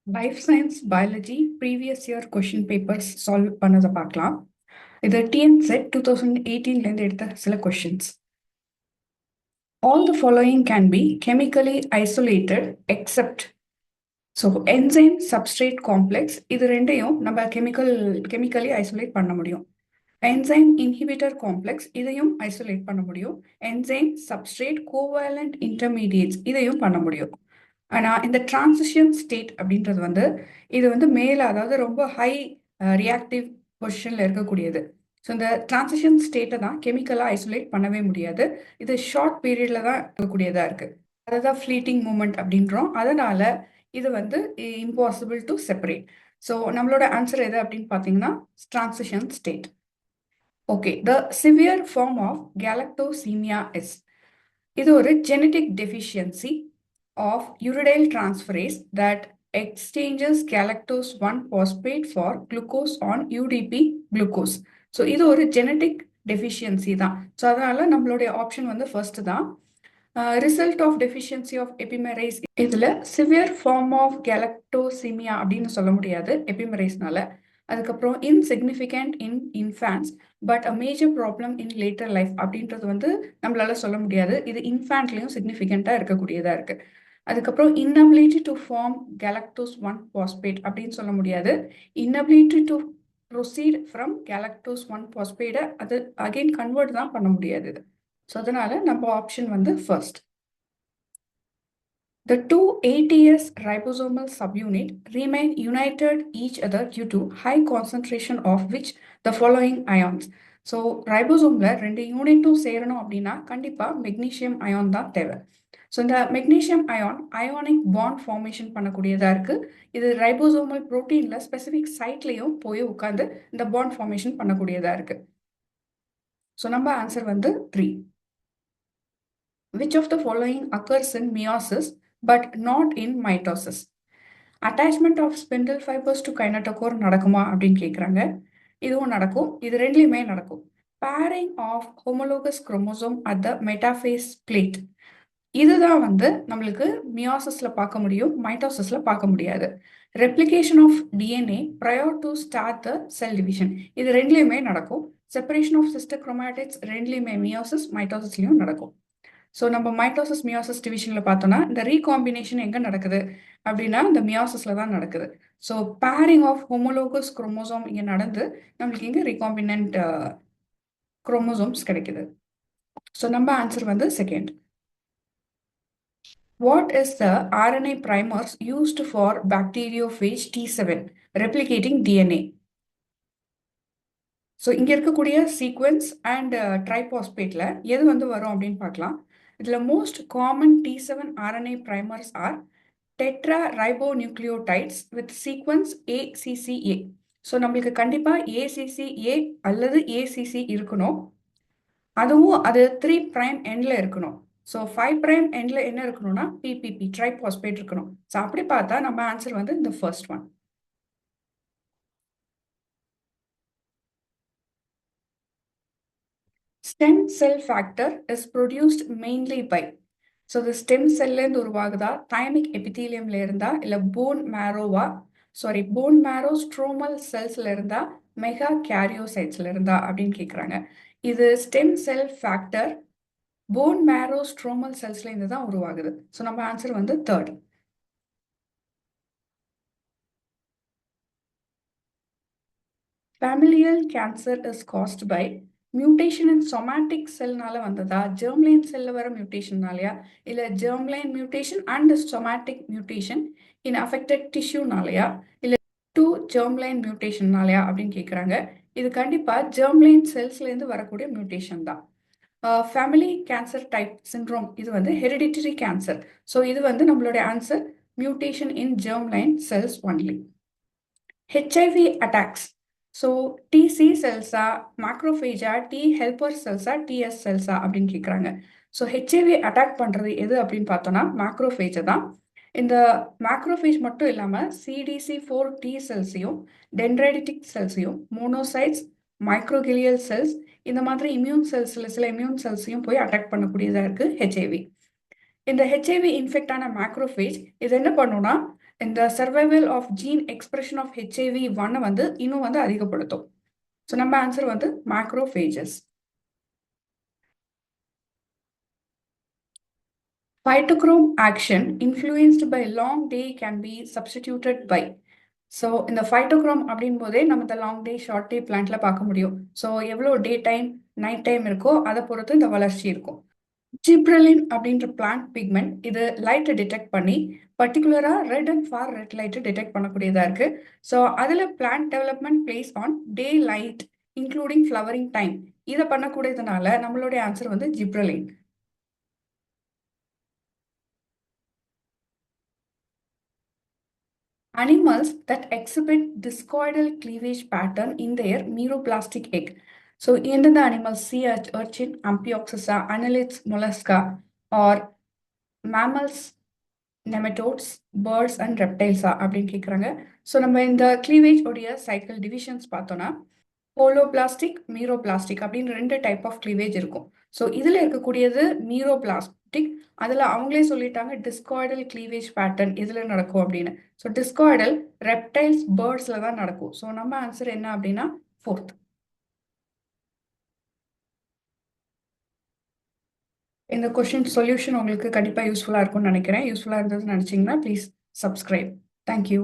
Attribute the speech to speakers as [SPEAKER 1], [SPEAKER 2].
[SPEAKER 1] Life science biology previous year question papers solve பண்ணதை பார்க்கலாம். இது டிஎன் செட் 2018லேருந்து எடுத்த சில questions. All the following can be chemically isolated accept. So enzyme substrate complex இது ரெண்டையும் நம்ம கெமிக்கலி ஐசோலேட் பண்ண முடியும். என்சைம் இன்ஹிபிட்டர் காம்ப்ளெக்ஸ் இதையும் ஐசோலேட் பண்ண முடியும். என்சைம் சப்ஸ்ட்ரேட் கோவேலண்ட் இன்டர்மீடியேட்ஸ் இதையும் பண்ண முடியும். ஆனால் இந்த டிரான்சிஷன் ஸ்டேட் அப்படின்றது வந்து இது வந்து மேலே, அதாவது ரொம்ப ஹை ரியாக்டிவ் பொசிஷனில் இருக்கக்கூடியது. ஸோ இந்த டிரான்சிஷன் ஸ்டேட்டை தான் கெமிக்கலாக ஐசோலேட் பண்ணவே முடியாது. இது ஷார்ட் பீரியடில் தான் இருக்கக்கூடியதாக இருக்குது. அதை தான் ஃப்ளீட்டிங் மூமெண்ட் அப்படின்றோம். அதனால் இது வந்து இம்பாசிபிள் டு செப்பரேட். ஸோ நம்மளோட ஆன்சர் எது அப்படின்னு பார்த்தீங்கன்னா transition state. Okay, the severe form of galactosemia is. இது ஒரு genetic deficiency of uridyl transferase that exchanges galactose 1 phosphate for glucose on UDP glucose. So இது ஒரு ஜெனட்டிக் டெஃபிஷியன்சி தான். So அதனால நம்மளுடைய ஆப்ஷன் வந்து ஃபர்ஸ்ட் தான். ரிசல்ட் ஆஃப் டெஃபிஷியன்சி ஆஃப் எபிமெரைஸ், இதில் சிவியர் ஃபார்ம் ஆஃப் கேலக்டோசிமியா அப்படின்னு சொல்ல முடியாது எபிமெரைஸ்னால. அதுக்கப்புறம் insignificant in infants but a major problem in later life அப்படின்றது வந்து நம்மளால சொல்ல முடியாது. இது இன்ஃபேண்ட்லேயும் சிக்னிஃபிகண்ட்டாக இருக்கக்கூடியதாக இருக்குது. அதுக்கப்புறம் inability to form galactose 1 phosphate அப்படின்னு சொல்ல முடியாது. inability to proceed from galactose 1 phosphate அது அகைன் கன்வெர்ட் தான் பண்ண முடியாது. ஸோ அதனால நம்ம ஆப்ஷன் வந்து first. The two ATS ribosomal subunit remain united each other due to high concentration of which the following ions. So ரைபோசோமில் ரெண்டு யூனிட்டும் சேரணும் அப்படின்னா கண்டிப்பாக மெக்னீஷியம் அயான் தான் தேவை. ஸோ இந்த magnesium ion ionic bond formation பண்ணக்கூடியதாக இருக்குது. இது ரைபோசோமல் ப்ரோட்டீனில் ஸ்பெசிஃபிக் சைட்லேயும் போய் உட்காந்து இந்த பாண்ட் ஃபார்மேஷன் பண்ணக்கூடியதாக இருக்குது. ஸோ நம்ம ஆன்சர் வந்து 3. Which of the following occurs in meiosis but not in mitosis? Attachment of spindle fibers to kinetochore நடக்குமா அப்படின்னு கேட்குறாங்க. இதுவும் நடக்கும். இது ரெண்டுலையுமே நடக்கும். Pairing of homologous chromosome at the metaphase plate, இதுதான் வந்து நம்மளுக்கு மியாசிஸில் பார்க்க முடியும், மைட்டோசிஸில் பார்க்க முடியாது. Replication of DNA prior to start the cell division, இது ரெண்டுலையுமே நடக்கும். செப்பரேஷன் ஆஃப் சிஸ்டர் குரோமேட்டிட்ஸ் ரெண்டுலையுமே மியோசிஸ் மைட்டோசிஸ்லையும் நடக்கும். ஸோ நம்ம மைட்டோசிஸ் மியோசிஸ் டிவிஷனில் பார்த்தோம்னா இந்த ரீகாம்பினேஷன் எங்கே நடக்குது அப்படின்னா இந்த மியோசிஸில் தான் நடக்குது. So pairing of homologous chromosome இங்கே நடந்து நம்மளுக்கு இங்கே ரீகாம்பினன்ட் குரோமோசோம்ஸ் கிடைக்குது. ஸோ நம்ம ஆன்சர் வந்து second. What is the RNA primers used for bacteriophage T7 replicating DNA? So இங்கே இருக்கக்கூடிய சீக்வன்ஸ் அண்ட் ட்ரைபாஸ்பேட்டில் எது வந்து வரும் அப்படின்னு பார்க்கலாம். இதில் most common T7 RNA primers are tetra ribonucleotides with sequence ACCA. So நம்மளுக்கு கண்டிப்பாக ACCA அல்லது ACC இருக்கணும். அதுவும் அது 3 prime எண்டில் இருக்கணும். ஸோ 5 prime எண்டில் என்ன இருக்கணும்னா PPP ட்ரைபாஸ்பேட் இருக்கணும். ஸோ அப்படி பார்த்தா நம்ம ஆன்சர் வந்து இந்த first one. Stem cell factor is produced mainly by. So இது ஸ்டெம் செல்லேருந்து உருவாகுதா, தைமிக் எபித்தீலியம்ல இருந்தா, இல்லை போன் மேரோ ஸ்ட்ரோமல் செல்ஸ்ல இருந்தா, மெகா கேரியோசைட்ஸ்ல இருந்தா அப்படின்னு கேட்குறாங்க. இது stem cell factor bone marrow stromal செல்ஸ்ல இருந்து தான் உருவாகுது. ஸோ நம்ம ஆன்சர் வந்து third. Familial cancer is caused by mutation in somatic செல்னால வந்ததா, ஜெர்ம்லைன் செல்ல வர மியூட்டேஷன்னாலயா, இல்லை germline mutation and somatic mutation in affected டிஷ்யூனாலயா, இல்லை டூ ஜெர்ம்லைன் மியூட்டேஷன்னாலயா அப்படின்னு கேட்குறாங்க. இது கண்டிப்பாக ஜெர்ம்லைன் செல்ஸ்லேருந்து வரக்கூடிய மியூட்டேஷன் தான். ஃபேமிலி கேன்சர் டைப் சிண்ட்ரோம் இது வந்து ஹெரிடிட்டரி கேன்சர். ஸோ இது வந்து நம்மளுடைய answer mutation in germline cells only. HIV attacks, so DC செல்ஸா, மேக்ரோஃபேஜா, டி ஹெல்பர் செல்ஸா, டிஎஸ் செல்ஸா அப்படின்னு கேட்குறாங்க. ஸோ ஹெச்ஐவி அட்டாக் பண்ணுறது எது அப்படின்னு பார்த்தோன்னா மேக்ரோஃபேஜை தான். இந்த மேக்ரோஃபேஜ் மட்டும் இல்லாமல் CDC4 டி செல்ஸையும், டென்ட்ரைடிக் செல்ஸையும், மோனோசைட்ஸ், மைக்ரோகிலியல் செல்ஸ், இந்த மாதிரி இம்யூன் செல்ஸில் சில இம்யூன் செல்ஸையும் போய் அட்டாக் பண்ணக்கூடியதாக இருக்குது ஹெச்ஐவி. இந்த ஹெச்ஐவி இன்ஃபெக்ட் ஆன மேக்ரோஃபேஜ் இது என்ன பண்ணுன்னா இந்த survival of gene expression of HIV-1 வந்து இன்னும் வந்து அதிகப்படுத்தும். ஸோ நம்ம ஆன்சர் வந்து macrophages. Phytochrome action influenced by long day can be substituted by. So இந்த ஃபைட்டோக்ரோம் அப்படின் போதே நம்ம இந்த லாங் டே ஷார்ட் டே பிளான்ட்ல பார்க்க முடியும். ஸோ எவ்வளோ டே டைம் நைட் டைம் இருக்கோ அதை பொறுத்து இந்த வளர்ச்சி இருக்கும். ஜிப்ரலின் அப்படின்ற பிளான்ட் பிக்மெண்ட் இது லைட்டை டிடெக்ட் பண்ணி பர்டிகுலராக ரெட் அண்ட் ஃபார் ரெட் லைட்டை டிடெக்ட் பண்ணக்கூடியதாக இருக்கு. ஸோ அதில் plant development place on day light including flowering time இதை பண்ணக்கூடியதுனால நம்மளுடைய ஆன்சர் வந்து gibberellin. Animals that exhibit discoidal cleavage pattern in their meroplastic egg. So, எந்தெந்த animals sea urchin, Amphioxus, annelids, mollusca, or mammals, nematodes, birds and reptiles அப்படின்னு கேட்குறாங்க. So நம்ம இந்த cleavage உடைய cycle divisions பார்த்தோன்னா ஹோலோபிளாஸ்டிக் மீரோபிளாஸ்டிக் அப்படின்னு 2 டைப் ஆஃப் கிளீவேஜ் இருக்கும். So இதில் இருக்கக்கூடியது மீரோபிளாஸ்டிக். அதில் அவங்களே சொல்லிட்டாங்க டிஸ்காய்டல் கிளீவேஜ் பேட்டர்ன் இதில் நடக்கும் அப்படின்னு. ஸோ டிஸ்காய்டல் ரெப்டைல்ஸ் பேர்ட்ஸில் தான் நடக்கும். ஸோ நம்ம ஆன்சர் என்ன அப்படின்னா 4th. இந்த கொஷின் சொல்யூஷன் உங்களுக்கு கண்டிப்பாக யூஸ்ஃபுல்லாக இருக்கும்னு நினைக்கிறேன். யூஸ்ஃபுல்லாக இருந்ததுன்னு நினச்சிங்கன்னா ப்ளீஸ் சப்ஸ்கிரைப். தேங்க்யூ.